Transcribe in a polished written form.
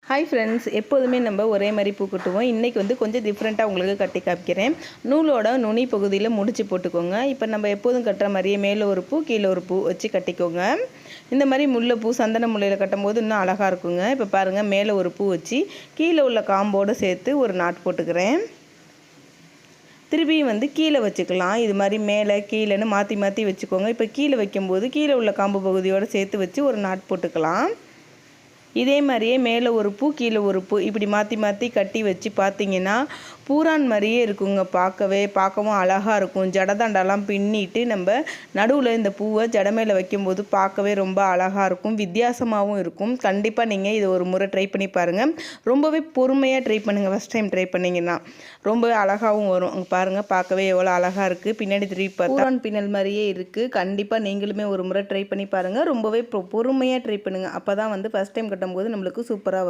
Hi friends, எப்போதுமே நம்ம ஒரே மாதிரி பூ கட்டுவோம். இன்றைக்கி வந்து கொஞ்சம் டிஃப்ரெண்ட்டாக உங்களுக்கு கட்டி காமிக்கிறேன். நூலோட நுனி பகுதியில் முடிச்சு போட்டுக்கோங்க. இப்போ நம்ம எப்போதும் கட்டுற மாதிரியே மேலே ஒரு பூ கீழே ஒரு பூ வச்சு கட்டிக்கோங்க. இந்த மாதிரி முல்லைப்பூ சந்தன முல்லையில் கட்டும்போது இன்னும் அழகாக இருக்குங்க. இப்போ பாருங்கள், மேலே ஒரு பூ வச்சு கீழே உள்ள காம்போடு சேர்த்து ஒரு நாட் போட்டுக்கிறேன். திருப்பியும் வந்து கீழே வச்சுக்கலாம். இது மாதிரி மேலே கீழேன்னு மாற்றி மாற்றி வச்சுக்கோங்க. இப்போ கீழே வைக்கும்போது கீழே உள்ள காம்பு பகுதியோடு சேர்த்து வச்சு ஒரு நாட் போட்டுக்கலாம். இதே மாதிரியே மேலே ஒரு பூ கீழே ஒரு பூ இப்படி மாற்றி மாற்றி கட்டி வச்சு பார்த்தீங்கன்னா பூரான் மாதிரியே இருக்குங்க. பார்க்கவும் அழகாக இருக்கும். ஜடதாண்டெல்லாம் பின்னிட்டு நம்ம நடுவில் இந்த பூவை ஜடமேல வைக்கும்போது பார்க்கவே ரொம்ப அழகாக இருக்கும், வித்தியாசமாகவும் இருக்கும். கண்டிப்பாக நீங்கள் இதை ஒரு முறை ட்ரை பண்ணி பாருங்கள். ரொம்பவே பொறுமையாக ட்ரை பண்ணுங்கள். ஃபஸ்ட் டைம் ட்ரை பண்ணிங்கன்னா ரொம்பவே அழகாகவும் வரும். அங்கே பாருங்கள், பார்க்கவே எவ்வளோ அழகாக இருக்குது. பின்னாடி திருப்பி பார்த்தா பூரான் பின்னல் மாதிரியே இருக்குது. கண்டிப்பாக நீங்களுமே ஒரு முறை ட்ரை பண்ணி பாருங்கள். ரொம்பவே பொறுமையாக ட்ரை பண்ணுங்கள். அப்போ தான் வந்து ஃபஸ்ட் டைம் கட்டும்போது நம்மளுக்கு சூப்பராக வரும்.